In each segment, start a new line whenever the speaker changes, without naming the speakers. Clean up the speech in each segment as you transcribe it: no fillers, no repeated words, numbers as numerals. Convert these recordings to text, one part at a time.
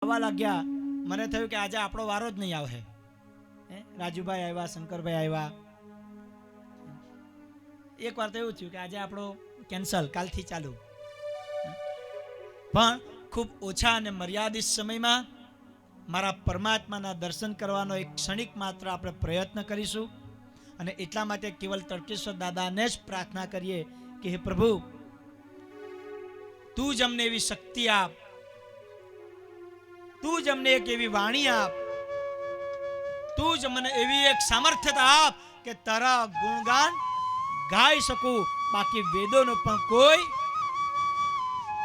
આવવા લાગ્યા, મને થયું કે આજે આપણો વારો જ નહીં આવે. રાજુભાઈ આવ્યા, શંકરભાઈ આવ્યા. એક વાર તો એવું થયું કે આજે આપણો કેન્સલ, કાલથી ચાલુ. પણ ખૂબ ઓછા અને મર્યાદિત સમયમાં મારા પરમાત્માના દર્શન કરવાનો એક ક્ષણિક માત્ર આપણે પ્રયત્ન કરીશું. અને એટલા માટે કેવલ તડકેશ્વર દાદાને જ પ્રાર્થના કરીએ કે હે પ્રભુ, તું જ અમને એવી શક્તિ આપ, તું જ અમને એક એવી વાણી આપ, તું જ મને એવી એક સામર્થ્યતા આપ કે તારા ગુણગાન ગાઈ શકું. બાકી વેદોનો પણ કોઈ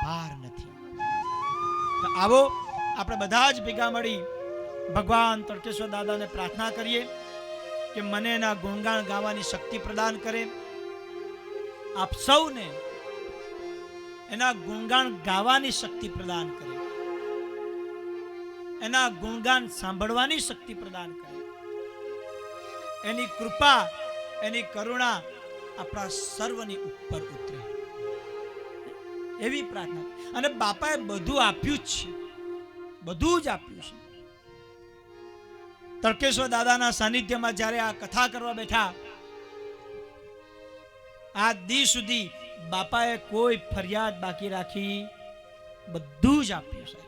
ભાર નથી. તો આવો આપણે બધા જ ભેગા મળી ભગવાન તડકેશ્વર દાદાને પ્રાર્થના કરીએ કે મને એના ગુણગાન ગાવાની શક્તિ પ્રદાન કરે. આપ સૌને એના ગુણગાન ગાવાની શક્તિ પ્રદાન કરે, એના ગુણગાન સાંભળવાની શક્તિ પ્રદાન કરે. એની કૃપા, એની કરુણા આપણા સર્વની ઉપર ઉતરે, એવી પ્રાર્થના. અને બાપાએ બધું આપ્યું જ છે, બધું જ આપ્યું છે. તડકેશ્વર દાદાના સાનિધ્યમાં જ્યારે આ કથા કરવા બેઠા, આ દી સુધી બાપાએ કોઈ ફરિયાદ બાકી રાખી, બધું જ આપ્યું છે.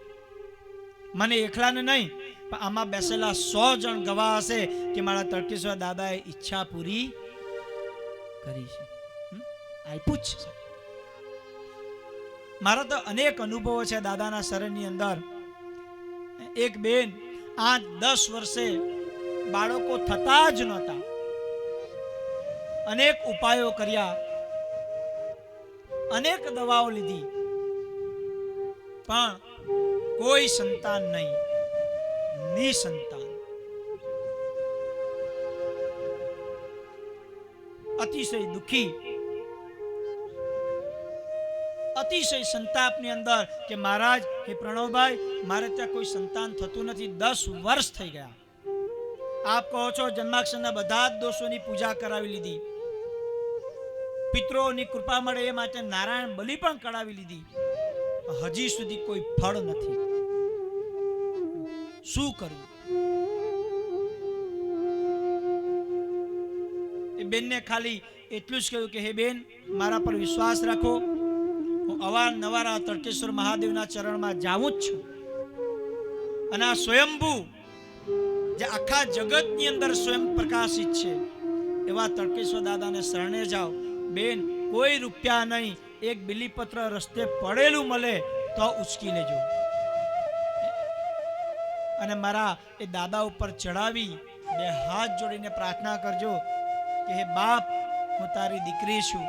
મને એકલાને નહીં, પણ આમાં બેસેલા 100 જણ ગવાહ હશે કે મારા તડકેશ્વર દાદાએ ઈચ્છા પૂરી કરી છે, આપ્યું જ છે. મારા તો અનેક અનુભવો છે દાદાના શરણની અંદર. એક બેન 8-10 વર્ષે બાળકો થતા જ નહોતા, અનેક ઉપાયો કર્યા, અનેક દવાઓ લીધી, પણ કોઈ સંતાન નહીં, નિસંતાન. અતિશય દુખી, અતિશય સંતાપની અંદર કે મહારાજ, હે પ્રણવભાઈ, મારે ત્યાં કોઈ સંતાન થતું નથી. 10 વર્ષ થઈ ગયા. આપ કહો છો જન્માક્ષરના બધા જ દોષોની પૂજા કરાવી લીધી, પિતરોની કૃપા મળે એ માટે નારાયણ બલિ પણ કરાવી લીધી, હજી સુધી કોઈ ફળ નથી. શું કરવું? એ બેનને ખાલી એટલું જ કહ્યું કે હે બેન, મારા પર વિશ્વાસ રાખો, હું અવારનવાર આ તડકેશ્વર મહાદેવના ચરણમાં જાઉં જ છું. અને આ સ્વયંભૂ જે આખા જગતની અંદર સ્વયં પ્રકાશિત છે એવા તડકેશ્વર દાદાને શરણે જાઓ. બેન, કોઈ રૂપિયા નહીં, એક બિલીપત્ર રસ્તે પડેલું મળે તો ઉચકી લેજો. અને મારા એ દાદા ઉપર ચડાવી 2 હાથ જોડીને પ્રાર્થના કરજો કે હે બાપ, હું તારી દીકરી છું.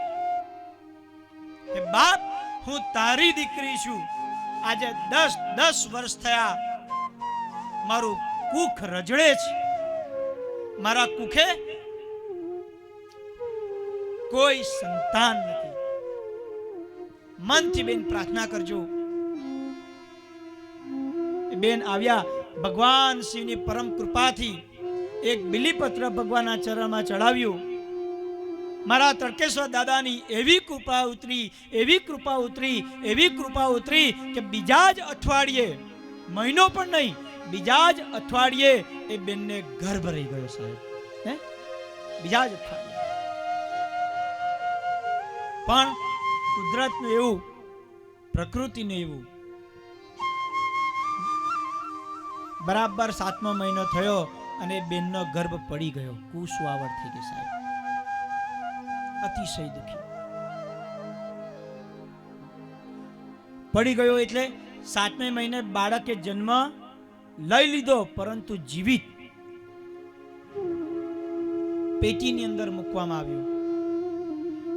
હે બાપ, હું તારી દીકરી છું. આજે 10 વર્ષ થયા, મારું કુખ રજડે છે, મારા કુખે કોઈ સંતાન નથી. મનથી બેન પ્રાર્થના કરજો. બેન આવ્યા, ભગવાન શિવની પરમ કૃપાથી એક બિલીપત્ર ભગવાનના ચરણમાં ચડાવ્યું. મારા તડકેશ્વર દાદાની એવી કૃપા ઉતરી, એવી કૃપા ઉતરી, એવી કૃપા ઉતરી કે બીજા જ અઠવાડિયે, મહિનો પણ નહીં, બીજા જ અઠવાડિયે એ બેનને ગર્ભ રહી ગયો સાહેબ. બીજા જ અઠવાડિયે. પણ કુદરતનું એવું, પ્રકૃતિનું એવું, બરાબર 7મો મહિનો થયો અને બેનનો ગર્ભ પડી ગયો, કુસુવાવડ થઈ ગઈ સાહેબ. અતિશય દુખી પડી ગયો. એટલે 7મે મહિને બાળકે જન્મ લઈ લીધો, પરંતુ જીવિત પેટીની અંદર મૂકવામાં આવ્યું.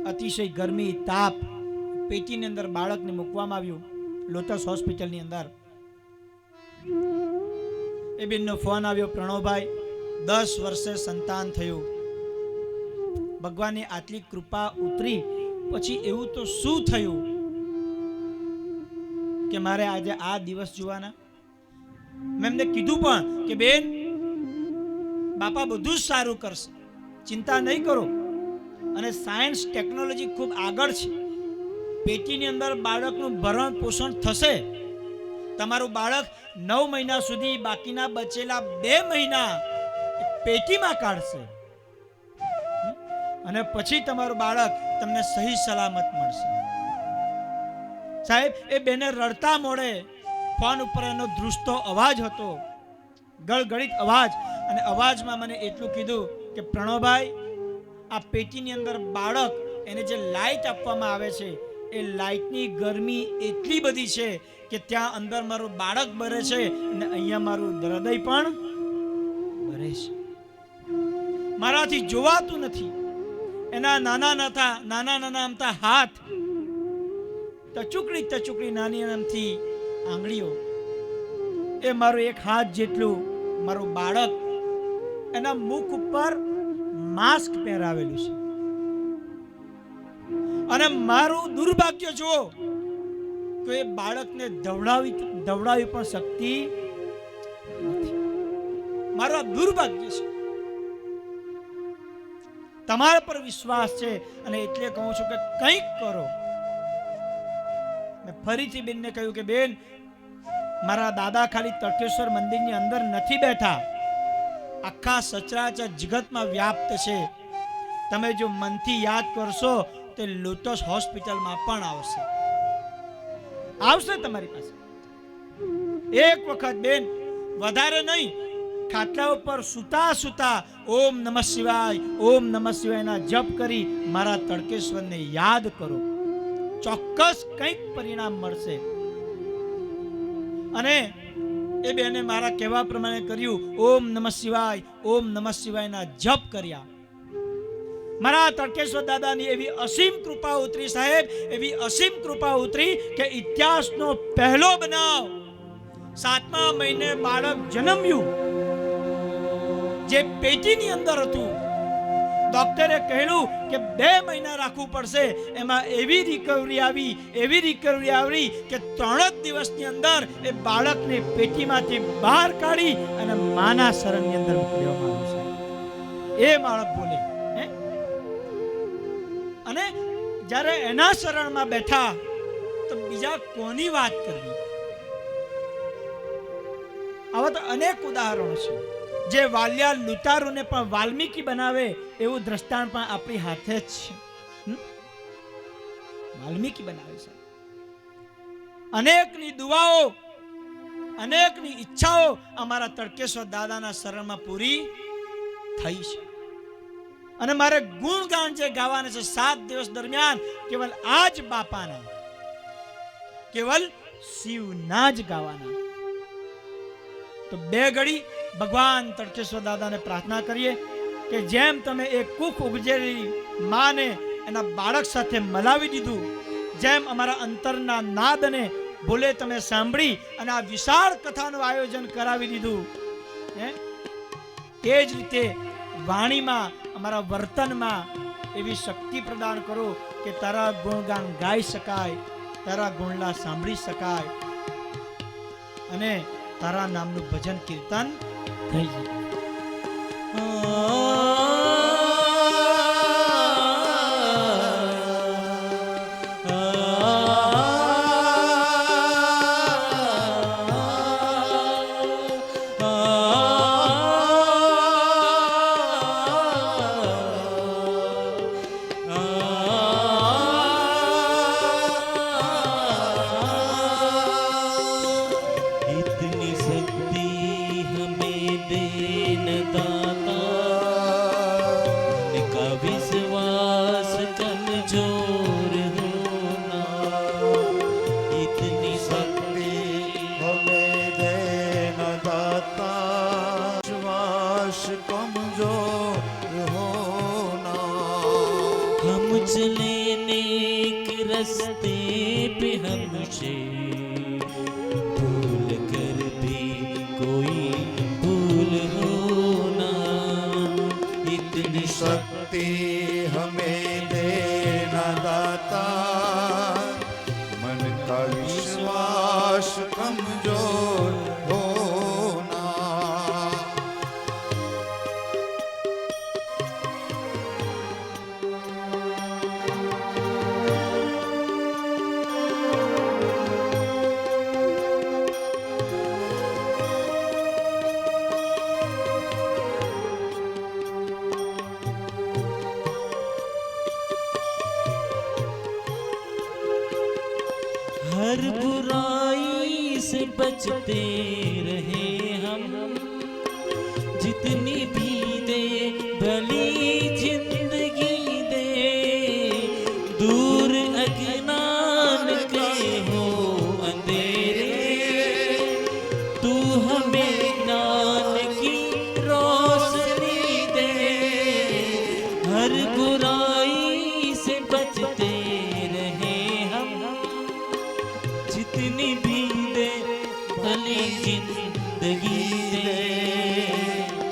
અતિશય ગરમી, તાપ, પેટીની અંદર બાળકને મૂકવામાં આવ્યું લોટસ હોસ્પિટલની અંદર. એ બેનનો ફોન આવ્યો, પ્રણવભાઈ, 10 વર્ષે સંતાન થયું. ભગવાનની આટલી કૃપા ઉતરી પછી એવું તો શું થયું કે મારે આજે આ દિવસ જોવાના? મેં એમને કીધું પણ કે બેન, બાપા બધું જ સારું કરશે, ચિંતા નહીં કરો. અને સાયન્સ ટેકનોલોજી ખૂબ આગળ છે. પેટીની અંદર બાળકનું ભરણ પોષણ થશે, તમારું બાળક 9 મહિના સુધી બાકીના બચેલા 2 મહિના પેટીમાં કાઢશે અને પછી તમારું બાળક તમને સહી સલામત મળશે. સાહેબ, એ બેને રડતા મોડે ફોન ઉપર એનો ધ્રુસતો અવાજ હતો, ગળગળિત અવાજ, અને અવાજમાં મને એટલું કીધું કે પ્રણવભાઈ, આ પેટીની અંદર બાળક, એને જે લાઈટ આપવામાં આવે છે એ લાઈટની ગરમી એટલી બધી છે કે ત્યાં અંદર મારું બાળક બરે છે અને અહીંયા મારું હૃદય પણ બરે છે. મારાથી જોવાતું નથી. એના નાના અમથા હાથ, તચુકડી નાની અમથી આંગળીઓ, એ મારું એક હાથ જેટલું મારું બાળક, એના મુખ ઉપર માસ્ક પહેરાવેલું છે. અને મારું દુર્ભાગ્ય જુઓ તો એ બાળકને દવડાવી પણ શક્તિ નથી. મારું આ દુર્ભાગ્ય છે. તમારા પર વિશ્વાસ છે અને એટલે કહું છું કે કંઈક કરો. મેં ફરીથી બેનને કહ્યું કે બેન, મારા દાદા ખાલી તળકેશ્વર મંદિરની અંદર નથી બેઠા, આખા સચરાચર જગતમાં વ્યાપ્ત છે. તમે જો મનથી યાદ કરશો તે લોટસ હોસ્પિટલમાં પણ આવશે તમારી પાસે. એક વખત બેન, વધારે નહીં, ખાટલા ઉપર સુતા ઓમ નમઃ શિવાયના જપ કરી મારા તળકેશ્વરને યાદ કરો. ચોક્કસ કંઈક પરિણામ મળશે. અને એ બેને મારા કહેવા પ્રમાણે કર્યું. ઓમ નમઃ શિવાયના જપ કર્યા. મારા તળકેશ્વર દાદાની એવી અસીમ કૃપા ઉતરી સાહેબ, એવી અસીમ કૃપા ઉતરી કે ઇતિહાસનો પહેલો બનાવ, 7મા મહિને બાળક જન્મ્યું જે પેટીની અંદર હતું. ડોક્ટરે કહ્યું કે 2 મહિના રાખવું પડશે. એમાં એવી રિકવરી આવી કે 3 જ દિવસની અંદર એ બાળકને પેટીમાંથી બહાર કાઢી અને માના શરણની અંદર મૂકી દેવામાં આવ્યું છે. એ બાળક બોલે. અને જ્યારે એના શરણમાં બેઠા તો બીજા કોની વાત કરવી? આવા તો અનેક ઉદાહરણો છે. જે વાલિયા લૂંટારૂને પણ વાલ્મીકી બનાવે એવું દ્રષ્ટાંત પણ આપણી હાથે જ છે. વાલ્મીકી બનાવે છે. અનેકની દુઆઓ, અનેકની ઈચ્છાઓ અમારા તળકેશ્વર દાદાના શરણમાં પૂરી થઈ છે. અને મારે ગુણગાન જે ગાવાના છે 7 દિવસ દરમિયાન, કેવલ આ જ બાપાના, કેવલ શિવના જ ગાવાના. તો 2 ઘડી ભગવાન તળકેશ્વર દાદાને પ્રાર્થના કરીએ કે જેમ તમે એક કુખ ઉગજેલી માને એના બાળક સાથે મલાવી દીધું, જેમ અમારા અંતરના નાદને બોલે તમે સાંભળી અને આ વિશાળ કથાનું આયોજન કરાવી દીધું, તે જ રીતે વાણીમાં, અમારા વર્તનમાં એવી શક્તિ પ્રદાન કરો કે તારા ગુણગાન ગાઈ શકાય, તારા ગુણલા સાંભળી શકાય અને તારા નામનું ભજન કીર્તન થઈ જાય.
चले नेक रस्ते पे हमसे भूल कर भी कोई भूल हो ना, इतनी
शक्ति हमें देना दाता, मन का विश्वास कमजोर होना.
बचते रहे हम। जितनी भी दे भली जिंदगी दे, दूर अज्ञान के हो अंधेरे, तू हमें ज्ञान की रोशनी दे। हर बुराई से बचते रहे हम। जितनी भी दे भली जिंदगी दे,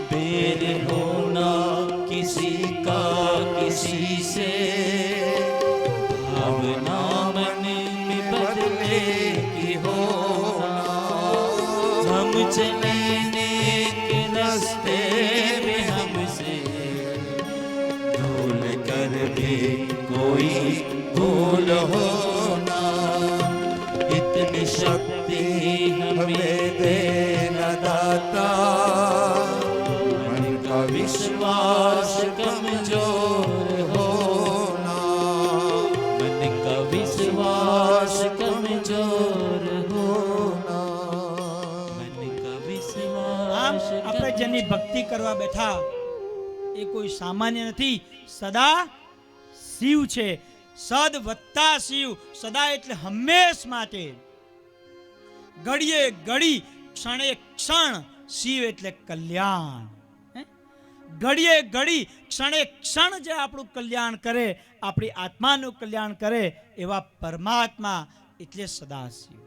बेर होना किसी का किसी से, भावना मन में बदले की होना। हम चले नेक रास्ते में हमसे,
भूल कर भी कोई भूल होना।
इतनी शक्ति
हमें देना दाता, मन का विश्वास कमजोर होना।
मन का विश्वास कमजोर होना। मन का
આમ
विश्वास
આપણે જેની ભક્તિ કરવા બેઠા એ કોઈ સામાન્ય નથી, સદા શિવ છે. સદ વત્તા શિવ, સદા એટલે હંમેશ માટે, ઘડીએ ઘડી, ક્ષણે ક્ષણ, શિવ એટલે કલ્યાણ. ઘડીએ ઘડી, ક્ષણે ક્ષણ જે આપણું કલ્યાણ કરે, આપણી આત્માનું કલ્યાણ કરે, એવા પરમાત્મા એટલે સદાશિવ.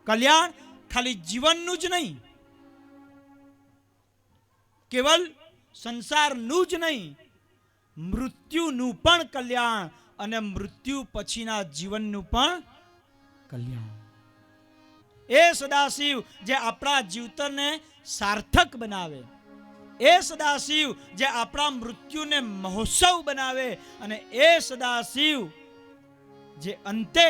કલ્યાણ ખાલી જીવનનું જ નહીં, કેવલ સંસારનું જ નહીં, મૃત્યુનું પણ કલ્યાણ અને મૃત્યુ પછીના જીવનનું પણ કલ્યાણ. એ સદાશિવ જે આપણા જીવતરને સાર્થક બનાવે, એ સદાશિવ જે આપણા મૃત્યુને મહોત્સવ બનાવે, અને એ સદાશિવ જે અંતે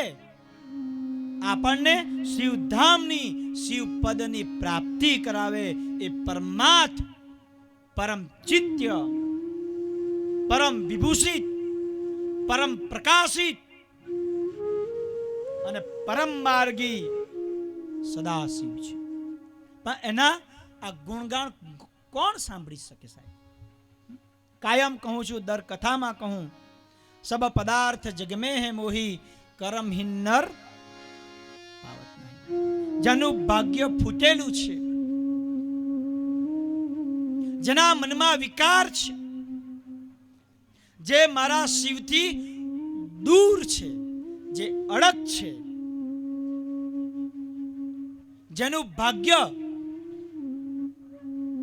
આપણને શિવધામની, શિવપદની પ્રાપ્તિ કરાવે, એ પરમાર્થ, પરમ ચિત્ય, પરમ વિભૂષિત, પરમ પ્રકાશિત અને પરમ માર્ગી સદાશિવ છે. પણ એના આ ગુણગાન કોણ સાંભળી શકે સાહેબ? કાયમ કહું છું, દર કથામાં કહું, સબ પદાર્થ જગમે હે મોહી, કરમહીન નર પાવત નહીં. જેનું ભાગ્ય ફૂટેલું છે, જેના મનમાં વિકાર છે, જે મારા શિવથી દૂર છે, જે અડગ છે, જેનું ભાગ્ય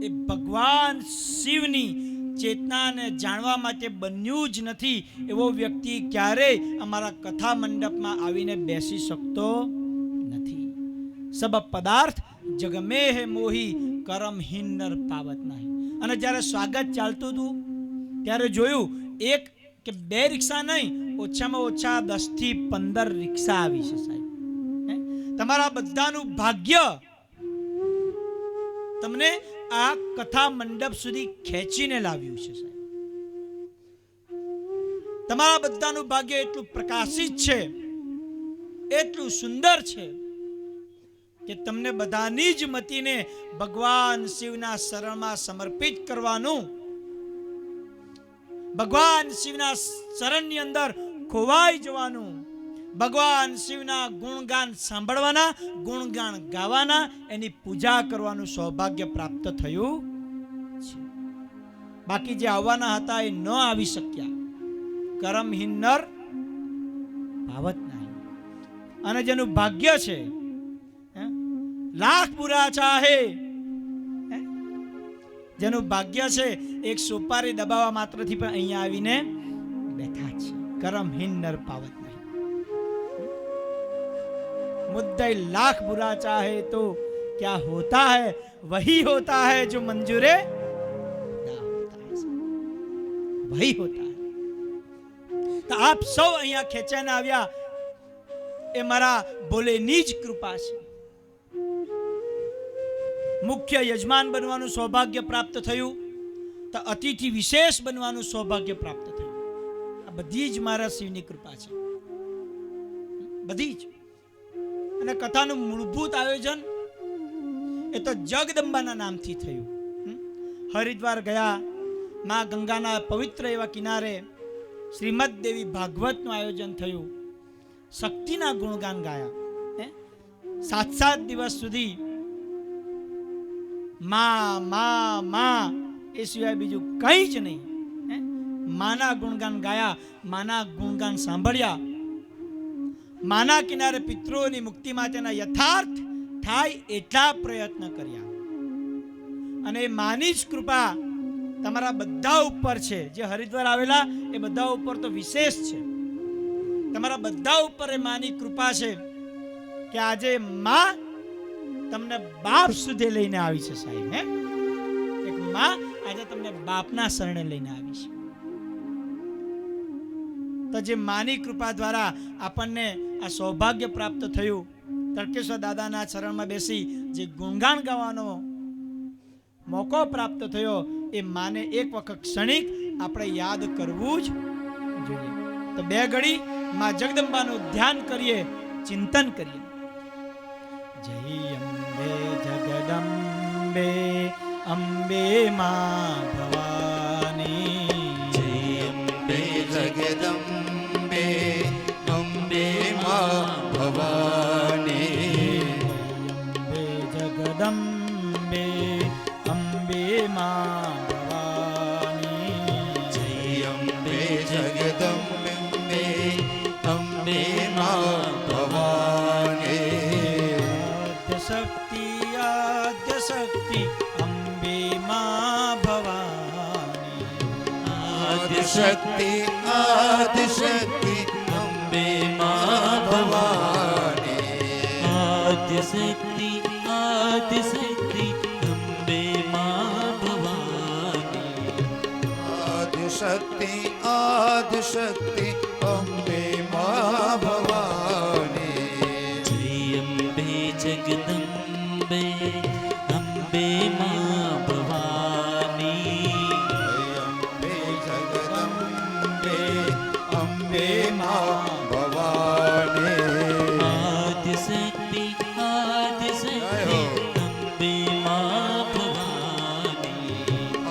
એ ભગવાન શિવની ચેતનાને જાણવા માટે બન્યું જ નથી, એવો વ્યક્તિ ક્યારેય અમારા કથા મંડપમાં આવીને બેસી શકતો નથી. સબ પદાર્થ જગમે હે મોહી, કરમહીન નર પાવત નહીં. અને જ્યારે સ્વાગત ચાલતું હતું ત્યારે જોયું, એક કે બે રિક્ષા નહીં, ઓછામાં ઓછા 10 થી 15 રિક્ષા આવી છે સાહેબ. તમારા બધાનું ભાગ્ય તમને આ કથા મંડપ સુધી ખેંચીને લાવ્યું છે સાહેબ. તમારા બધાનું ભાગ્ય એટલું પ્રકાશિત છે, એટલું સુંદર છે કે તમને બધાની જ મતીને ભગવાન શિવના શરણમાં સમર્પિત કરવાનું, ભગવાન શિવના શરણની અંદર ખોવાઈ જવાનું, ભગવાન શિવના ગુણગાન સાંભળવાના, ગુણગાન ગાવાના, એની પૂજા કરવાનું સૌભાગ્ય પ્રાપ્ત થયું છે. બાકી જે આવવાના હતા એ ન આવી શક્યા. કરમહીન નર પાવત નહીં. અને જેનું ભાગ્ય છે, લાખ બુરા ચાહે, જેનું ભાગ્ય છે, એક સોપારી દબાવવા માત્રથી પણ અહીંયા આવીને બેઠા છે. કરમહીન નર પાવત નહીં. मुद्दई लाख बुरा चाहे तो क्या होता है, वही होता है जो मंजूरे वही होता है. तो આપ સૌ અહીંયા ખેંચાઈને આવ્યા એ મારા ભોલેની જ કૃપા છે. મુખ્ય યજમાન બનવાનું સૌભાગ્ય પ્રાપ્ત થયું, તો અતિથિ વિશેષ બનવાનું સૌભાગ્ય પ્રાપ્ત થયું. આ બધી જ મારા શિવની કૃપા છે, બધી જ. અને કથાનું મૂળભૂત આયોજન એ તો જગદંબાના નામથી થયું. હરિદ્વાર ગયા, માં ગંગાના પવિત્ર એવા કિનારે શ્રીમદ દેવી ભાગવતનું આયોજન થયું. શક્તિના ગુણગાન ગાયા. 7 દિવસ સુધી માં એ સિવાય બીજું કંઈ જ નહીં. માના ગુણગાન ગાયા, માના ગુણગાન સાંભળ્યા. માના કિનારે પિતૃઓની મુક્તિ માટેના યથાર્થ થાય એટલા પ્રયત્ન કર્યા. અને માની જ કૃપા તમારા બધા ઉપર છે. જે હરિદ્વાર આવેલા એ બધા ઉપર તો વિશેષ છે. તમારા બધા ઉપર એ માની કૃપા છે કે આજે માં તમને બાપ સુધી લઈને આવી છે. સાહેબ, એક માં આજે તમને બાપના શરણે લઈને આવી છે. તો જે માની કૃપા દ્વારા આપણને આ સૌભાગ્ય પ્રાપ્ત થયું, તડકેશ્વર દાદાના ચરણમાં બેસી જે ગુણગાન ગાવાનો મોકો પ્રાપ્ત થયો, એ માને એક વખત ક્ષણિક આપણે યાદ કરવું જ જોઈએ. તો 2 ઘડી માં જગદંબાનું ધ્યાન કરીએ, ચિંતન કરીએ. જય અંબે જગદંબે અંબે માં ભવાની,
જય અંબે જગદંબે અંબે માં ભવાની,
અંબે જગદંબે અંબે માં ભવાની,
જય અંબે જગદંબે અંબે માં ભવાની,
આદ્ય શક્તિ અંબે માં ભવાની,
આદિ શક્તિ અંબે માં ભવાની,
આદ્યશક્તિ આદ્યશક્તિ અંબે માં ભવાની,
આદિ શક્તિ અંબે માં ભવાની,
જય અંબે જગદંબે અંબે માં ભવાની,
અંબે જગદંબે અંબે માં ભવાની,
આદ્યશક્તિ આદ્યશક્તિ અંબે માં ભવાની,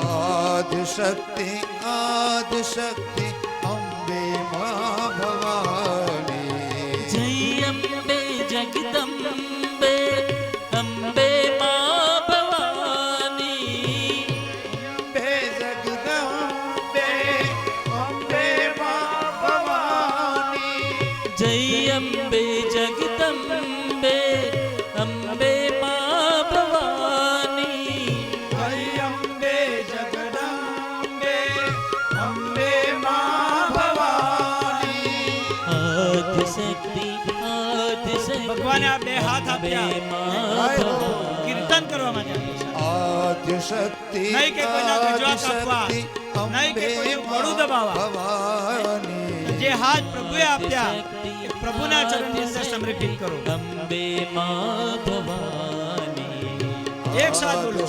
આદિ શક્તિ અંબે માં ભવાની,
જય અંબે જગદંબે અંબે માં ભવાની,
અંબે જગદંબે અંબે માં ભવાની,
જય અંબે જગદંબે અંબે માં ભવાની,
જય અંબે જગદંબે અંબે માં ભવાની.
આદ્યશક્તિ આદ્યશક્તિ
ભગવાને આ 2 હાથ આપ્યા કીર્તન કરવા માટે આપ્યા છે.
આદિ શક્તિ
નહીં કે કોઈના ગજવા કાપવા, નહીં કે કોઈનું ગળું દબાવવા.
ભવાની,
જે હાથ પ્રભુએ આપ્યા એ પ્રભુના ચરણની અંદર સમર્પિત કરો.
અંબે માં ભવાની,
એક સાથ બોલો.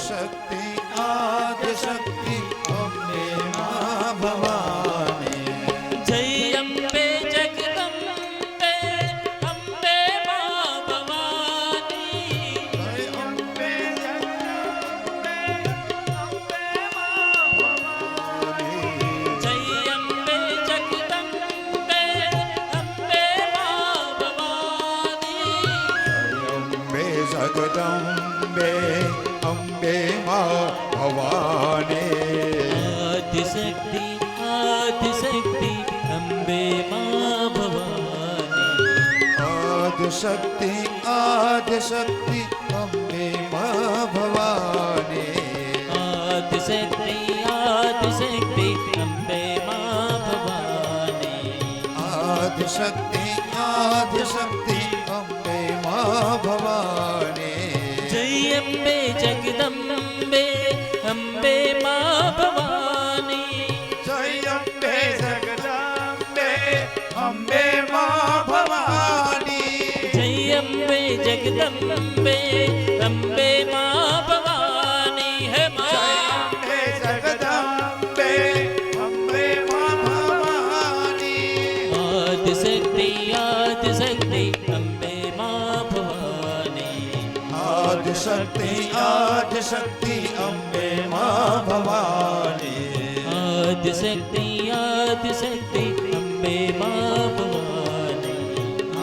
આદિ શક્તિ અંબે માં ભવાની,
જય અંબે જગદંબે અંબે માં ભવાની,
જય અંબે જગદંબે અંબે માં ભવાની,
જય અંબે જગદંબે અંબે માં ભવાની,
અંબે જગદંબે અંબે માં ભવાની,
આદ્યશક્તિ આદ્યશક્તિ અંબે માં ભવાની,
આદિ શક્તિ અંબે માં ભવાની,
આદ્યશક્તિ આદ્યશક્તિ અંબે માં ભવાની,
આદિ શક્તિ અંબે માં ભવાની,
જય અંબે જગદંબે અંબે માં ભવાની,
જય અંબે જગદંબે અંબે માં ભવાની,
જય અંબે જગદંબે અંબે માં ભવાની, હે
જય અંબે જગદંબે અંબે માં ભવાની,
આદ્યશક્તિ આદ્યશક્તિ અંબે માં ભવાની,
આદ્યશક્તિ આદ્યશક્તિ અંબે માં ભવાની
આદ્યશક્તિ આદ્યશક્તિ અંબે માં ભવાની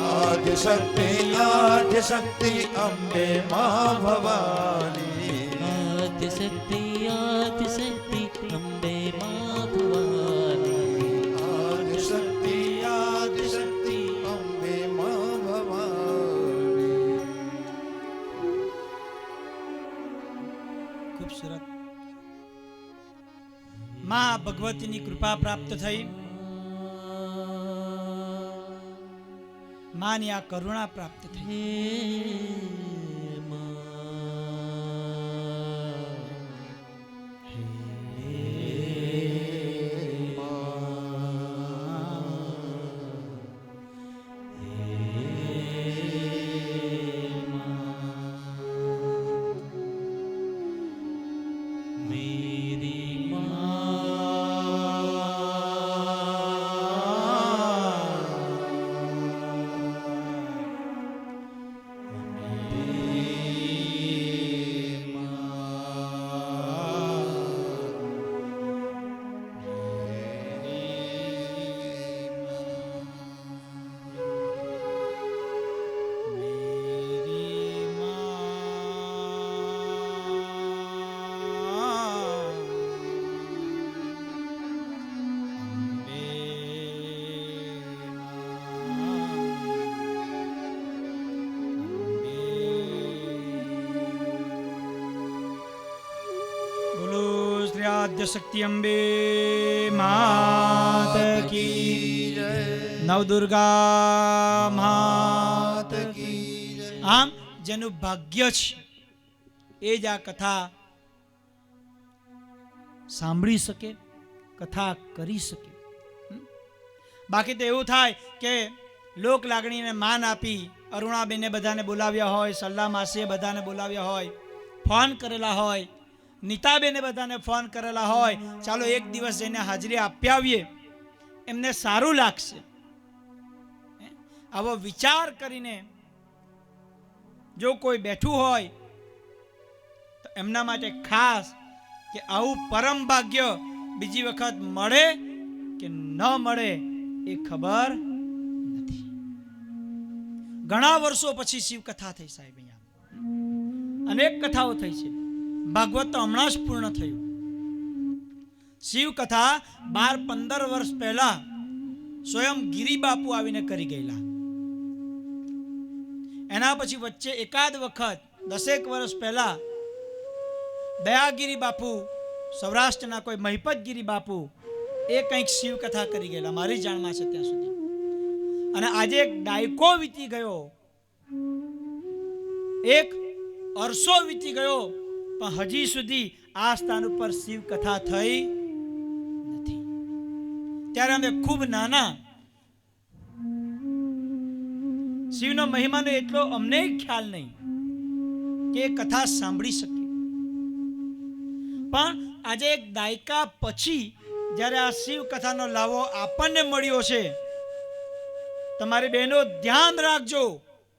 આદ્યશક્તિ આદ્યશક્તિ અંબે માં ભવાની
આદ્યશક્તિ આદ્યશક્તિ અંબે માં ભવાની
આદ્યશક્તિ આદ્યશક્તિ અંબે માં ભવાની.
ખૂબ સરસ. માં ભગવતીની કૃપા પ્રાપ્ત થઈ, માની આ કરુણા પ્રાપ્ત થઈ.
હે માં
આદ્યશક્તિ અંબે માત કી
જય.
નવદુર્ગા માત
માત કી જય.
આમ જેનું ભાગ્ય છે એ જ આ કથા સાંભળી શકે, કથા કરી શકે. બાકી તો એવું થાય કે લોક લાગણીને માન આપી અરુણાબેને બધાને બોલાવ્યા હોય, સલ્લા માસીએ બધાને બોલાવ્યા હોય, ફોન કરેલા હોય, નીતાબેને બધાને ફોન કરેલા હોય, ચાલો એક દિવસ જઈને હાજરી આપી આવીએ, એમને સારું લાગશે. આવો વિચાર કરીને જો કોઈ બેઠું હોય તો એમના માટે ખાસ કે આવું પરમ ભાગ્ય બીજી વખત મળે કે ન મળે એ ખબર નથી. ઘણા વર્ષો પછી શિવ કથા થઈ સાહેબ, અહીંયા અનેક કથાઓ થઈ છે. ભાગવત તો હમણાં જ પૂર્ણ થયું. શિવ કથા 12-15 વર્ષ પહેલા સ્વયં ગિરિબાપુ આવીને કરી ગયેલા. એના પછી વચ્ચે એકાદ વખત 10 વર્ષ પહેલા દયાગીરી બાપુ, સૌરાષ્ટ્રના કોઈ મહિપતગીરી બાપુ, એ કંઈક શિવ કથા કરી ગયેલા મારી જાણમાં છે ત્યાં સુધી. અને આજે એક દાયકો વીતી ગયો, એક અરસો વીતી ગયો, પણ હજી સુધી આ સ્થાન ઉપર શિવ કથા થઈ નથી. ત્યારે અમે ખૂબ નાના, શિવનો મહિમાનો એટલો અમને ખ્યાલ નહીં કે એ કથા સાંભળી શકીએ. પણ આજે એક દાયકા પછી જ્યારે આ શિવ કથાનો લાવો આપણને મળ્યો છે, તમારી બહેનો ધ્યાન રાખજો,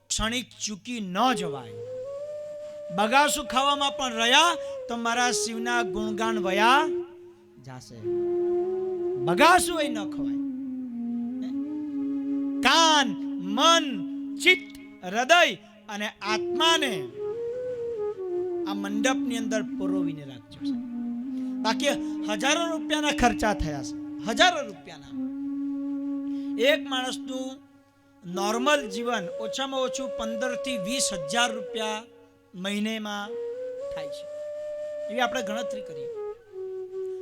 ક્ષણિક ચૂકી ન જવાય. બગાસું ખાવામાં પણ રહ્યા તો મારા શિવના ગુણગાન વયા જાશે. બગાસું એ ન ખવાય. કાન, મન, ચિત્ત, હૃદય અને આત્માને આ મંડપની અંદર પરોવીને રાખજો. બાકી હજારો રૂપિયાના ખર્ચા થયા છે, હજારો રૂપિયાના. એક માણસનું નોર્મલ જીવન ઓછામાં ઓછું 15 થી 20 હજાર રૂપિયા મહિનેમાં થાય છે, એવી આપણે ગણતરી કરીએ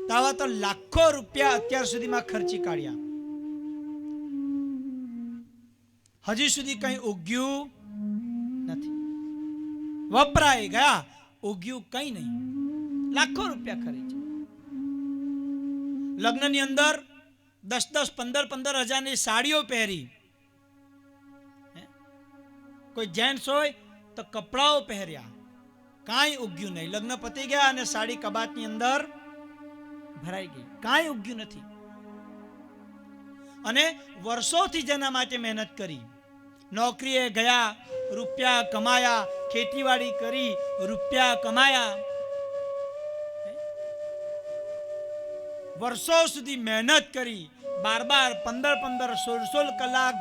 તો આવા તો લાખો રૂપિયા અત્યાર સુધીમાં ખર્ચી કાઢ્યા. હજી સુધી કંઈ ઉગ્યું નથી, વપરાય ગયા, ઉગ્યું કંઈ નહીં. લાખો રૂપિયા ખર્ચ. લગ્નની અંદર 10-10, 15-15 હજારની સાડીઓ પહેરી, કોઈ જેન્ટ્સ હોય તો કપડાઓ પહેર્યા, કાંઈ ઉગ્યું નહીં. લગ્ન પતી ગયા અને સાડી કબાટની અંદર ભરાઈ ગઈ, કાંઈ ઉગ્યું નથી. અને વર્ષોથી જેના માટે મહેનત કરી, નોકરીએ ગયા, રૂપિયા કમાયા, ખેતીવાડી કરી, રૂપિયા કમાયા, વર્ષો સુધી મહેનત કરી, 12 15 16 કલાક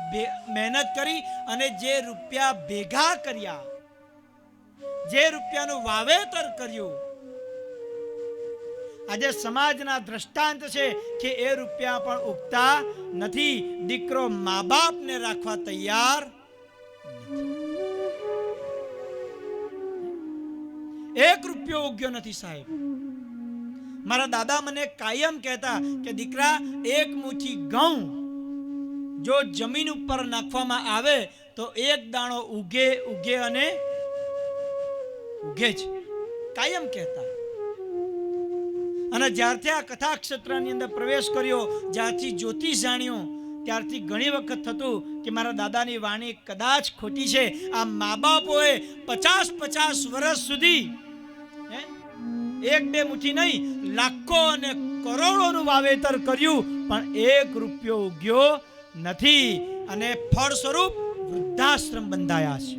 મહેનત કરી અને જે રૂપિયા ભેગા કર્યા, જે રૂપિયાનું વાવેતર કર્યું, આજે સમાજના દ્રષ્ટાંત છે કે એ રૂપિયા પણ ઉગતા નથી. દીકરો મા બાપને રાખવા તૈયાર નથી. 1 રૂપિયો ઉગ્યો નથી સાહેબ. મારા દાદા મને કાયમ કહેતા કે દીકરા, 1 મુઠ્ઠી ઘઉં જો જમીન ઉપર નાખવામાં આવે તો 1 દાણો ઉગે અને ઉગે જ. કાયમ કહેતા. અને જ્યારથી આ કથા ક્ષેત્રની અંદર પ્રવેશ કર્યો, જ્યારથી જ્યોતિષ જાણ્યો, ત્યારથી ઘણી વખત થતું કે મારા દાદાની વાણી કદાચ ખોટી છે. આ મા બાપોએ 50 વર્ષ સુધી 1-2 મુઠ્ઠી નહીં, લાખો અને કરોડોનું વાવેતર કર્યું, પણ 1 રૂપિયો ઉગ્યો નથી. અને ફળ સ્વરૂપ વૃદ્ધાશ્રમ બંધાયા છે.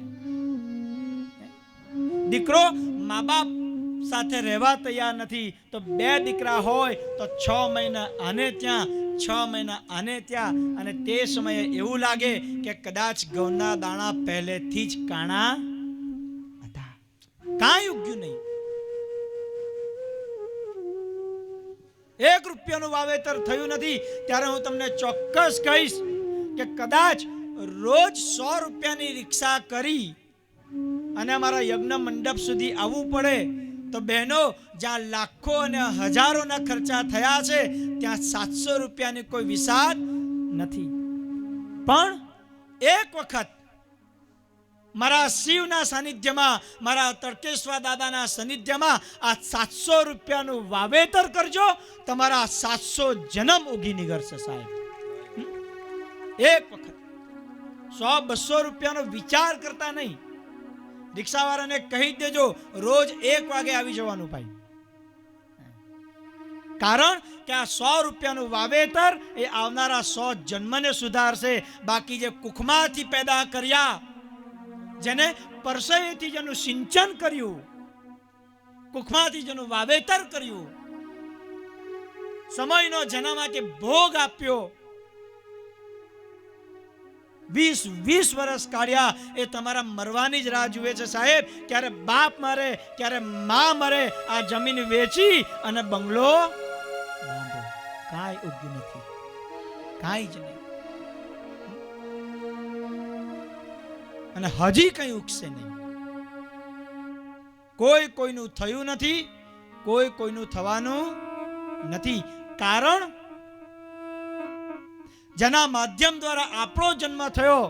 દીકરો મા બાપ સાથે રહેવા તૈયાર નથી, તો 2 દીકરા હોય તો 6 મહિના આને ત્યાં, 6 મહિના આને ત્યાં, અને તે સમયે એવું લાગે કે કદાચ ઘઉંના દાણા પહેલેથી જ કાણા હતા, કાંઈ ઉગ્યું નહીં. 1 રૂપિયાનું વાવેતર થયું નથી. ત્યારે હું તમને ચોક્કસ કહીશ કે કદાચ રોજ 100 રૂપિયાની રિક્ષા કરી અને અમારા યજ્ઞ મંડપ સુધી આવવું પડે તો બહેનો, જ્યાં લાખો અને હજારોના ખર્ચા થયા છે ત્યાં 700 રૂપિયાની કોઈ વિસાદ નથી. પણ એક વખત મારા શિવના સાનિધ્યમાં, મારા તડકેશ્વર દાદાના સાનિધ્યમાં આ 700 રૂપિયાનું વાવેતર કરજો, તમારા 700 જન્મ ઉગી નીકળશે સાહેબ. એક વખત 100-200 રૂપિયાનો વિચાર કરતા નહીં. રિક્ષાવાળાને કહી દેજો રોજ 1 વાગે આવી જવાનું ભાઈ. કારણ કે આ 100 રૂપિયાનું વાવેતર એ આવનારા 100 જન્મને સુધારશે. બાકી જે કુખમાંથી પેદા કર્યા, જેને પરસેવેથી જેનું સિંચન કર્યું, કુખમાંથી જેનું વાવેતર કર્યું, સમયનો જેના માટે ભોગ આપ્યો, 20 વર્ષ કાઢ્યા, એ તમારા મરવાની જ રાહ જુએ છે સાહેબ. ક્યારે બાપ મરે, ક્યારે મા મરે, આ જમીન વેચી અને બંગલો બાંધો. કાંઈ ઉગ્યું નથી, કાંઈ જ નહીં, અને હજી કંઈ ઉગશે નહીં. કોઈનું થયું નથી, કોઈનું થવાનું નથી. કારણ જેના માધ્યમ દ્વારા આપણો જન્મ થયો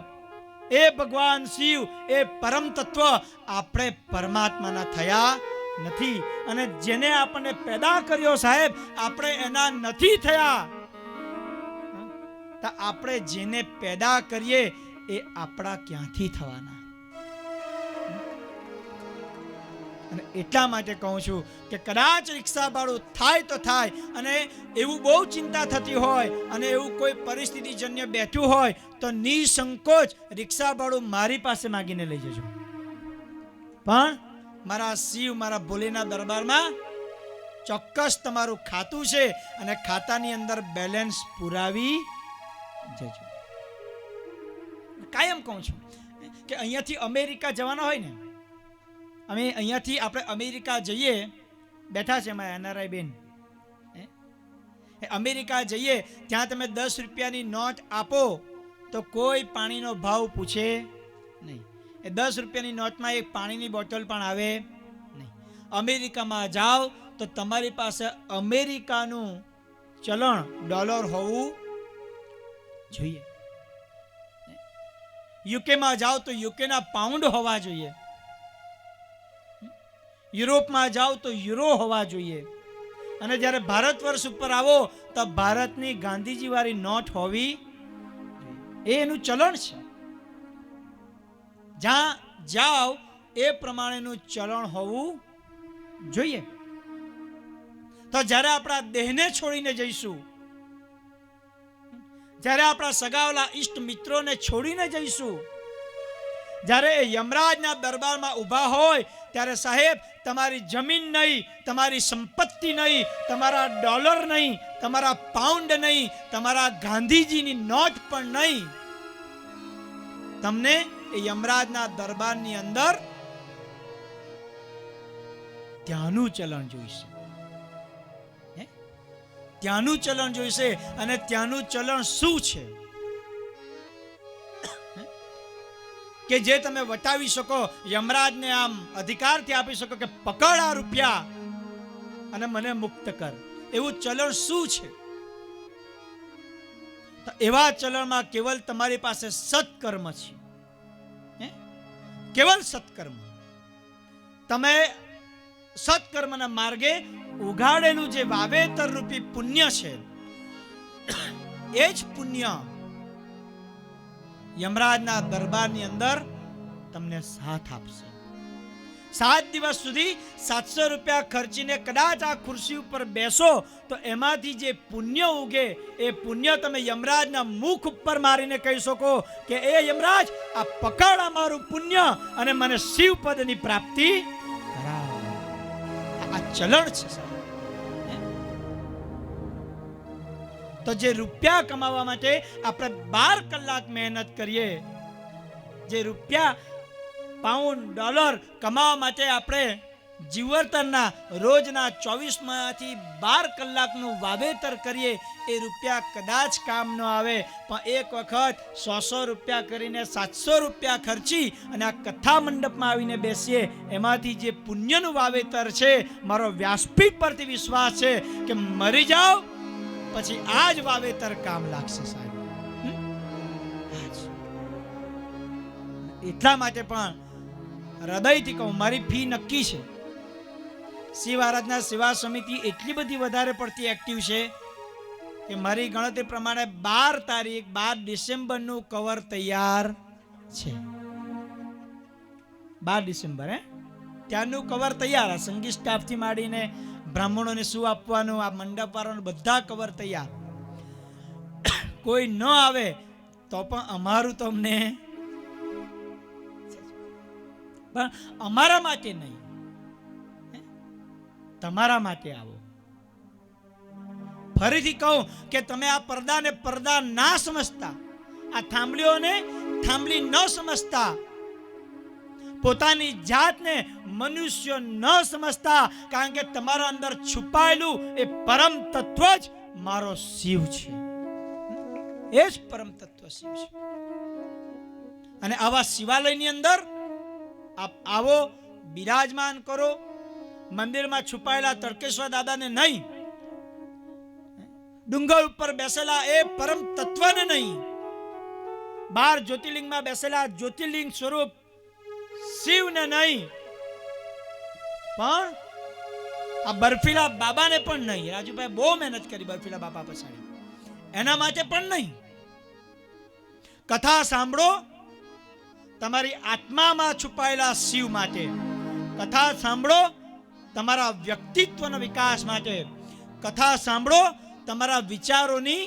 એ ભગવાન શિવ, એ પરમ તત્વ, આપણે પરમાત્માના થયા નથી. અને જેને આપણને પેદા કર્યો સાહેબ, આપણે એના નથી થયા. તો આપણે જેને પેદા કરીએ એ આપણા ક્યાંથી થવાના? અને એટલા માટે કહું છું કે કદાચ રિક્ષા ભાડું થાય તો થાય, અને એવું બહુ ચિંતા થતી હોય અને એવું કોઈ પરિસ્થિતિજન્ય બેઠું હોય તો નિસંકોચ રિક્ષા ભાડું મારી પાસે માગીને લઈ જજો. પણ મારા શિવ, મારા ભોલેના દરબારમાં ચોક્કસ તમારું ખાતું છે અને ખાતાની અંદર બેલેન્સ પુરાવી જજો. કાયમ કહું છું કે અહીંયાથી અમેરિકા જવાના હોય ને, અમે અહીંયાથી આપણે અમેરિકા જઈએ, બેઠા છે મારા એનઆરઆઈ બેન, અમેરિકા જઈએ ત્યાં તમે 10 રૂપિયાની નોટ આપો તો કોઈ પાણીનો ભાવ પૂછે નહીં. એ 10 રૂપિયાની નોટમાં એક પાણીની બોટલ પણ આવે નહીં. અમેરિકામાં જાઓ તો તમારી પાસે અમેરિકાનું ચલણ ડોલર હોવું જોઈએ. યુકેમાં જાઓ તો યુકેના પાઉન્ડ હોવા જોઈએ. યુરોપમાં જાઓ તો યુરો હોવા જોઈએ. અને જ્યારે ભારત વર્ષ ઉપર આવો તો ભારતની ગાંધીજી વાળી નોટ હોવી એ એનું ચલણ છે. જ્યાં જાઓ એ પ્રમાણેનું ચલણ હોવું જોઈએ. તો જ્યારે આપણા દેહને છોડીને જઈશું, જ્યારે આપણા સગાવલા ઈષ્ટ મિત્રોને છોડીને જઈશું, જ્યારે એ યમરાજના દરબારમાં ઊભા હોય ત્યારે સાહેબ તમારી જમીન નહીં, તમારી સંપત્તિ નહીં, તમારા ડોલર નહીં, તમારા પાઉન્ડ નહીં, તમારા ગાંધીજીની નોટ પણ નહીં, તમને એ યમરાજના દરબારની અંદર ત્યાંનું ચલણ જોઈશે. ત્યાંનું ચલણ જોઈશે. અને ત્યાંનું ચલણ શું છે કે જે તમે વટાવી શકો, યમરાજને આમ અધિકારથી આપી શકો કે પકડ આ રૂપિયા અને મને મુક્ત કર. એવું ચલણ શું છે? તો એવા ચલણમાં કેવલ તમારી પાસે સત્કર્મ છે. કેવલ સત્કર્મ. તમે સત્કર્મના માર્ગે ઉગાડેલું જે વાવેતર રૂપી પુણ્ય છે, એ જ પુણ્ય યમરાજના દરબારની અંદર તમને સાથ આપશે. 7 દિવસ સુધી 700 રૂપિયા ખર્ચીને કદાચ આ ખુરશી ઉપર બેસો તો એમાંથી જે પુણ્ય ઉગે એ પુણ્ય તમે યમરાજના મુખ ઉપર મારીને કહી શકો કે એ યમરાજ, આ પકડ અમારું પુણ્ય અને મને શિવપદની પ્રાપ્તિ કરાવ. આ ચલણ છે સાહેબ. તો જે રૂપિયા કમાવા માટે આપણે 12 કલાક મહેનત કરીએ, જે રૂપિયા પાઉન્ડ ડોલર કમાવા માટે આપણે જીવતરના રોજના 24 માંથી 12 કલાકનું વાવેતર કરીએ, એ રૂપિયા કદાચ કામ ન આવે. પણ એક વખત 100 રૂપિયા કરીને 700 રૂપિયા ખર્ચી અને આ કથા મંડપમાં આવીને બેસીએ, એમાંથી જે પુણ્યનું વાવેતર છે, મારો વ્યાસપીઠ પરથી વિશ્વાસ છે કે મરી જાઓ પછી આ જ વાવેતર કામ લાગશે સાહેબ. એટલા માટે પણ હૃદયથી કહું, મારી ફી નક્કી છે. શિવ આરાધના સેવા સમિતિ એટલી બધી વધારે પડતી એક્ટિવ છે કે મારી ગણતરી પ્રમાણે 12 ડિસેમ્બરનું કવર તૈયાર છે. 12 ડિસેમ્બર ત્યારનું કવર તૈયાર. આ સંગીત સ્ટાફથી માંડીને બ્રાહ્મણોને શું આપવાનું, આ મંડપ વાળાનું બધા કવર તૈયાર. કોઈ ન આવે તો પણ અમારું તમને, પણ અમારા માટે નહીં, તમારા માટે આવો. ફરીથી કહું કે તમે આ પડદાને પડદા ના સમજતા, આ થાંભલીઓને થાંભલી ન સમજતા, પોતાની જાતને મનુષ્ય ન સમજતા, કારણ કે તમારા અંદર છુપાયેલું એ પરમ તત્વ જ મારો શિવ છે. એ જ પરમ તત્વ શિવ છે. અને આવા શિવાલયની અંદર આપ આવો, બિરાજમાન કરો. મંદિરમાં છુપાયેલા તડકેશ્વર દાદાને નહીં, ડુંગર ઉપર બેસેલા એ પરમ તત્વને નહીં, 12 જ્યોતિર્લિંગમાં બેસેલા જ્યોતિર્લિંગ સ્વરૂપ શિવને નહીં, પણ આ બર્ફીલા બાબાને પણ નહીં. રાજુભાઈ બહુ મહેનત કરી બર્ફીલા બાબા પછાડી, એના માટે પણ નહીં. કથા સાંભળો તમારી આત્મામાં છુપાયેલા શિવ માટે. કથા સાંભળો તમારા વ્યક્તિત્વના વિકાસ માટે. કથા સાંભળો તમારા વિચારોની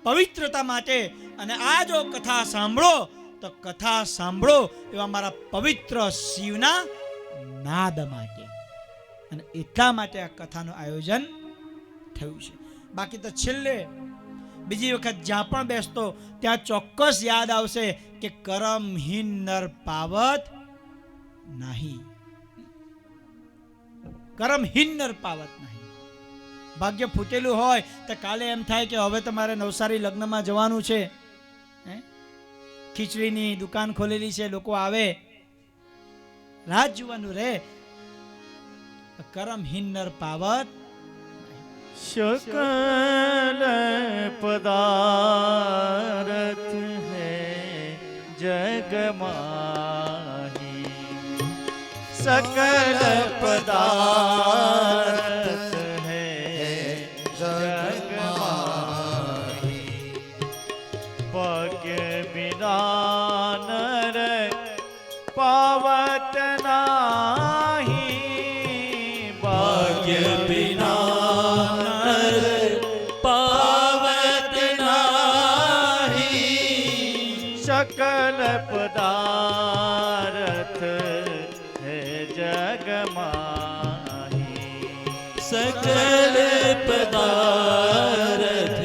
પવિત્રતા માટે. અને આ જો કથા સાંભળો તો કથા સાંભળો એવા મારા પવિત્ર શિવના નાદ માટે. અને એટલા માટે આ કથાનું આયોજન થયું છે. બાકી તો છેલ્લે બીજી વખત જ્યાં પણ બેસતો ત્યાં ચોક્કસ યાદ આવશે કે કરમહીન નર પાવત નહીં. કરમહીન નર પાવત નહીં. ભાગ્ય ફૂટેલું હોય તો કાલે એમ થાય કે હવે તમારે નવસારી લગ્નમાં જવાનું છે, ખીચડીની દુકાન ખોલેલી છે, લોકો આવે, રાત જોવાનું રહે. કરમહીન નર પાવત
सकल पदारथ है जग माही, सकल पदारथ है जग माही, भाग्य बिना नर पावत नाही, भाग्य बिना सकल पदार्थ
જગમાહી
सकल पदार्थ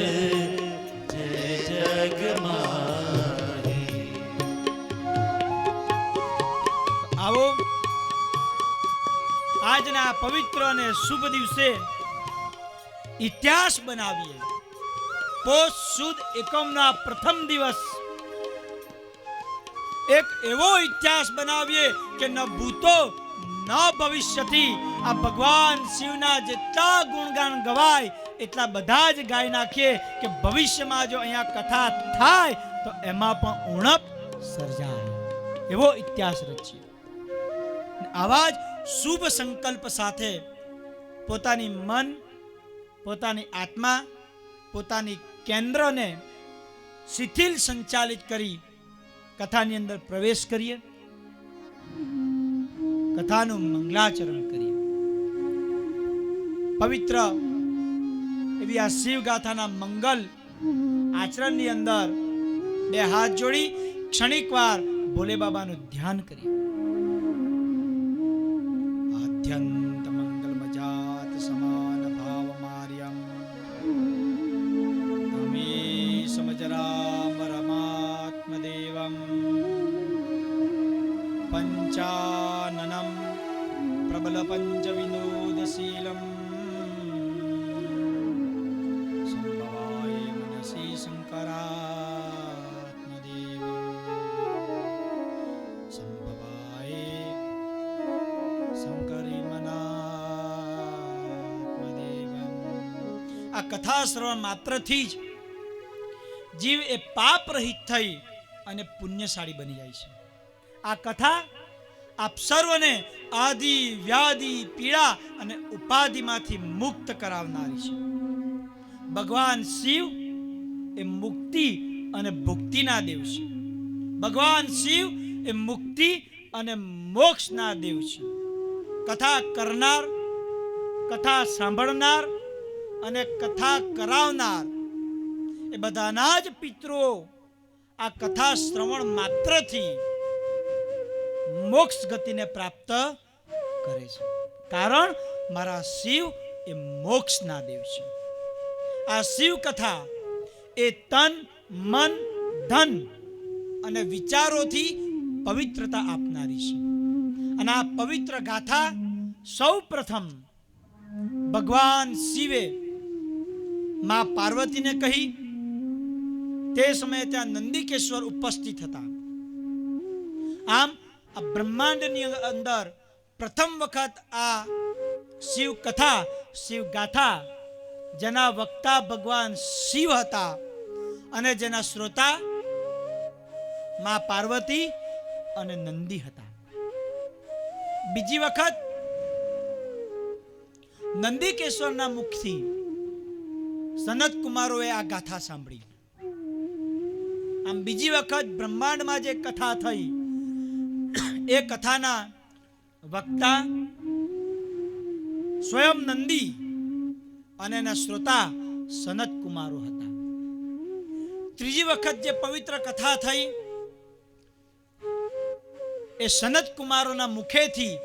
जय जगमाही।
આવો આજના પવિત્ર અને શુભ દિવસે ઇતિહાસ બનાવીએ. પોષ સુદ એકમના પ્રથમ દિવસ એક એવો ઇતિહાસ બનાવીએ કે ન ભૂતો ન ભવિષ્યથી આ ભગવાન શિવના જેટલા ગુણગાન ગવાય એટલા બધા જ ગાઈ નાખીએ કે ભવિષ્યમાં જો અહીંયા કથા થાય તો એમાં પણ ઉણપ સર્જાય એવો ઇતિહાસ રચીએ. આવા જ શુભ સંકલ્પ સાથે પોતાની મન, પોતાની આત્મા, પોતાની કેન્દ્રને શિથિલ સંચાલિત કરી કથાની અંદર પ્રવેશ કરીએ, કથાનું મંગલાચરણ કરીએ. પવિત્ર એવી આ શિવ ગાથાના મંગલ આચરણની અંદર બે હાથ જોડી ક્ષણિક વાર ભોલે બાબાનું ધ્યાન કરીએ. આદ્યંત મંગલ મજાત સમાન ભાવ માર્યમ તમે સમજરામ રમાત્મદેવમ પંચાનનમ પ્રબલ પંચ વિનોદશીલમ સંભવાય મનસી શંકરાત્મદેવમ સંભવાય શંકરી મનાત્મદેવમ. આ કથા શ્રવણ માત્રથી જ જીવ એ પાપ રહિત થઈ અને પુણ્યશાળી બની જાય છે. આ કથા આપ સર્વને આદિ વ્યાધિ પીડા અને ઉપાધિમાંથી મુક્ત કરાવનારી છે. ભગવાન શિવ એ મુક્તિ અને ભુક્તિના દેવ છે. ભગવાન શિવ એ મુક્તિ અને મોક્ષના દેવ છે. કથા કરનાર, કથા સાંભળનાર અને કથા કરાવનાર એ બધાના જ પિતૃઓ આ કથા શ્રવણ માત્રથી મોક્ષ ગતિને પ્રાપ્ત કરે છે. કારણ મારા શિવ એ મોક્ષના દેવ છે. આ શિવ કથા એ તન, મન, ધન અને વિચારોથી પવિત્રતા આપનારી છે. અને આ પવિત્ર ગાથા સૌ પ્રથમ ભગવાન શિવે માં પાર્વતીને કહી. તે સમયે ત્યાં નંદિકેશ્વર ઉપસ્થિત હતા. આમ આ બ્રહ્માંડની અંદર પ્રથમ વખત આ શિવ કથા, શિવ ગાથા જેના વક્તા ભગવાન શિવ હતા અને જેના શ્રોતા માં પાર્વતી અને નંદી હતા. બીજી વખત નંદિકેશ્વરના મુખથી સનત કુમારોએ આ ગાથા સાંભળી. આમ બીજી વખત બ્રહ્માંડમાં જે કથા થઈ એ કથાના વક્તા સ્વયં નંદી અને એના શ્રોતા સનત કુમારો હતા. ત્રીજી વખત જે પવિત્ર કથા થઈ એ સનત કુમારોના મુખેથી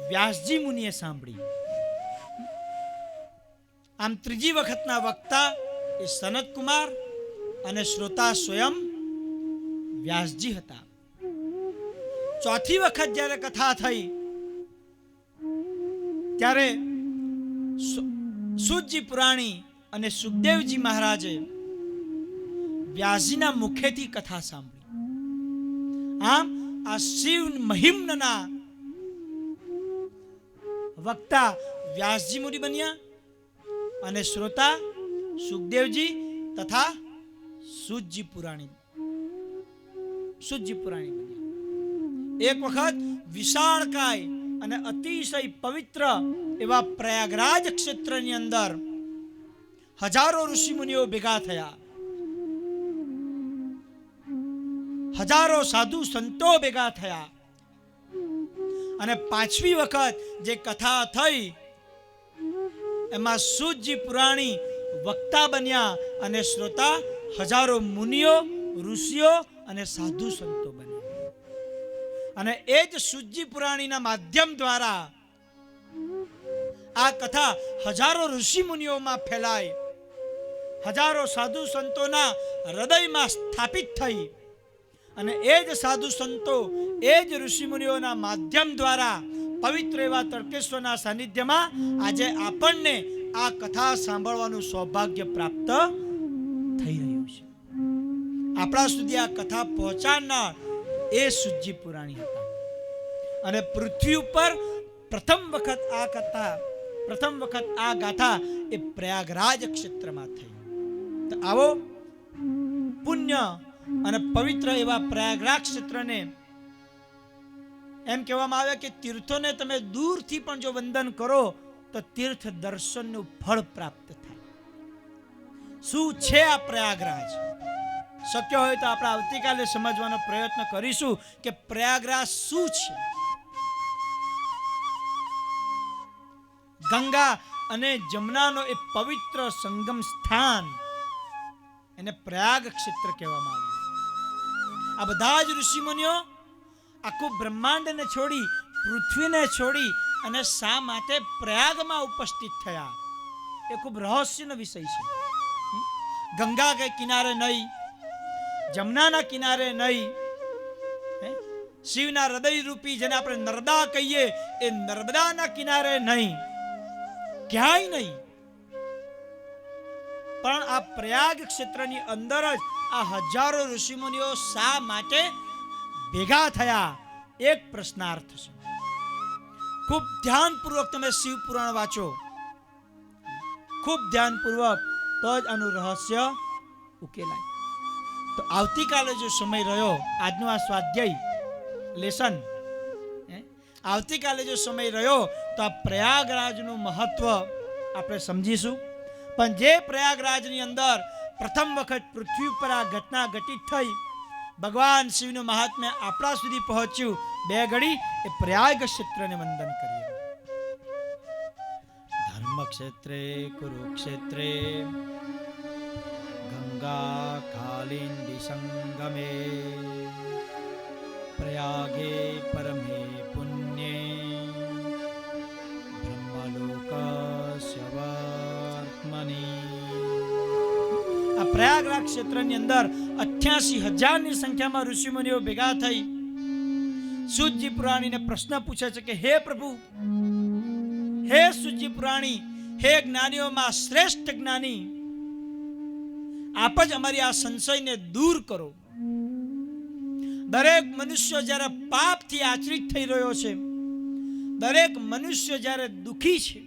વ્યાસજી મુનિએ સાંભળી. આમ ત્રીજી વખતના વક્તા એ સનત કુમાર અને શ્રોતા સ્વયં વ્યાસજી હતા. ચોથી વખત જ્યારે કથા થઈ ત્યારે સૂતજી પુરાણી અને સુખદેવજી મહારાજે વ્યાસજીના મુખેથી કથા સાંભળી. આમ આ શિવ મહિમ્નના વક્તા વ્યાસજી મુનિ બન્યા અને શ્રોતા સુખદેવજી તથા સૂતજી પુરાણી બન્યા. એક વખત વિશાળકાય અને અતિશય પવિત્ર એવા પ્રયાગરાજ ક્ષેત્રની અંદર હજારો ઋષિ મુનિઓ ભેગા થયા. હજારો સાધુ સંતો ભેગા થયા અને પાંચમી વખત જે કથા થઈ એમાં સૂતજી પુરાણી વક્તા બન્યા અને શ્રોતા હજારો મુનિઓ, ઋષિઓ અને સાધુ સંતો બન્યા. અને એ જ સૂતજી પુરાણીના માધ્યમ દ્વારા આ કથા હજારો ઋષિ મુનિઓમાં ફેલાય, હજારો સાધુ સંતોના હૃદયમાં સ્થાપિત થઈ અને એ જ સાધુ સંતો, એ જ ઋષિ મુનિઓના માધ્યમ દ્વારા પવિત્ર એવા તડકેશ્વરના સાનિધ્યમાં આજે આપણને આ કથા સાંભળવાનું સૌભાગ્ય પ્રાપ્ત થઈ રહ્યું છે. આપણા સુધી આ કથા પહોંચાડનાર એ સૂતજી પુરાણી હતા અને પૃથ્વી ઉપર પ્રથમ વખત આ ગાથા એ પ્રયાગરાજ ક્ષેત્રમાં થઈ. તો આવો પુણ્ય અને પવિત્ર એવા પ્રયાગરાજ ક્ષેત્રને એમ કહેવામાં આવે કે તીર્થોને તમે દૂરથી પણ જો વંદન કરો તો તીર્થ દર્શનનું ફળ પ્રાપ્ત થાય. શું છે આ પ્રયાગરાજ? શક્ય હોય તો આપણે આવતીકાલે સમજવાનો પ્રયત્ન કરીશું કે પ્રયાગરાજ શું છે. ગંગા અને જમનાનો એ પવિત્ર સંગમ સ્થાન, એને પ્રયાગ ક્ષેત્ર કહેવામાં આવ્યું. આ બધા જ ઋષિમુનિઓ આખું બ્રહ્માંડને છોડી, પૃથ્વીને છોડી અને શા માટે પ્રયાગમાં ઉપસ્થિત થયા એ ખૂબ રહસ્યનો વિષય છે. ગંગા કે કિનારે નહીં, જમનાના કિનારે નહીં, શિવના હૃદય રૂપી જેને આપણે નર્મદા કહીએ એ નર્મદાના કિનારે નહીં, ક્યાંય નહીં, પણ આ પ્રયાગ ક્ષેત્રની અંદર જ આ હજારો ઋષિમુનિઓ શા માટે ભેગા થયા? એક પ્રશ્નાર્થ છે. ખૂબ ધ્યાનપૂર્વક તમે શિવ પુરાણ વાંચો, ખૂબ ધ્યાનપૂર્વક, તો જ આનું રહસ્ય ઉકેલાય. તો આવતીકાલે જો સમય રહ્યો, આજનો આ સ્વાધ્યાય લેસન, આવતીકાલે જો સમય રહ્યો તો આ પ્રયાગરાજનું મહત્વ આપણે સમજીશું. પણ જે પ્રયાગરાજની અંદર પ્રથમ વખત પૃથ્વી પર આ ઘટના ઘટિત થઈ, ભગવાન શિવનું મહાત્મ્ય આપણા સુધી પહોંચ્યું, બે ઘડી એ પ્રયાગ ક્ષેત્રને વંદન કરીએ. ધર્મ ક્ષેત્રે કુરુક્ષેત્રે ગંગા કાલિંદી સંગમે પ્રયાગે પરમે પુણ્યે બ્રહ્મલોકસ્ય વર્ત્મની. આ પ્રયાગરાજ ક્ષેત્રની અંદર 88,000 ની સંખ્યામાં ઋષિમુનિઓ ભેગા થઈ સૂતજી પુરાણીને પ્રશ્ન પૂછે છે કે હે પ્રભુ, હે સૂતજી પુરાણી, હે જ્ઞાનીઓમાં શ્રેષ્ઠ જ્ઞાની, આપ જ અમારી આ સંશયને દૂર કરો. દરેક મનુષ્ય જ્યારે પાપથી આચરિત થઈ રહ્યો છે, દરેક મનુષ્ય જ્યારે દુઃખી છે,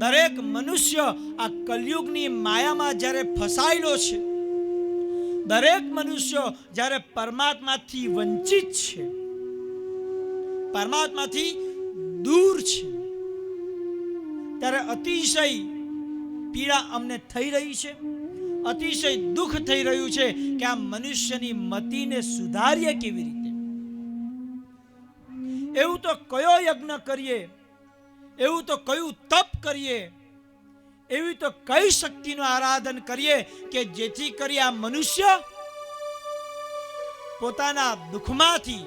દરેક મનુષ્ય આ કલયુગની માયામાં જ્યારે ફસાયેલો છે, દરેક મનુષ્ય જ્યારે પરમાત્માથી વંચિત છે, પરમાત્માથી દૂર છે, ત્યારે અતિશય પીડા અમને થઈ રહી છે, અતિશય દુઃખ થઈ રહ્યું છે કે આ મનુષ્યની મતિને સુધારીએ કેવી રીતે? એવું તો કયો યજ્ઞ કરીએ, એવું તો કયું તપ કરીએ, એવી તો કઈ શક્તિનું આરાધન કરીએ કે જેથી કરી આ મનુષ્ય પોતાના દુઃખમાંથી,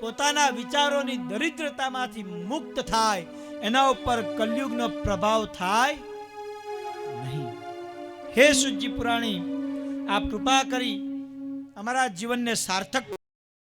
પોતાના વિચારોની દરિદ્રતામાંથી મુક્ત થાય, એના ઉપર કલયુગનો પ્રભાવ થાય નહીં. હે સૂતજી પુરાણી, આપ કૃપા કરી અમારા જીવનને સાર્થક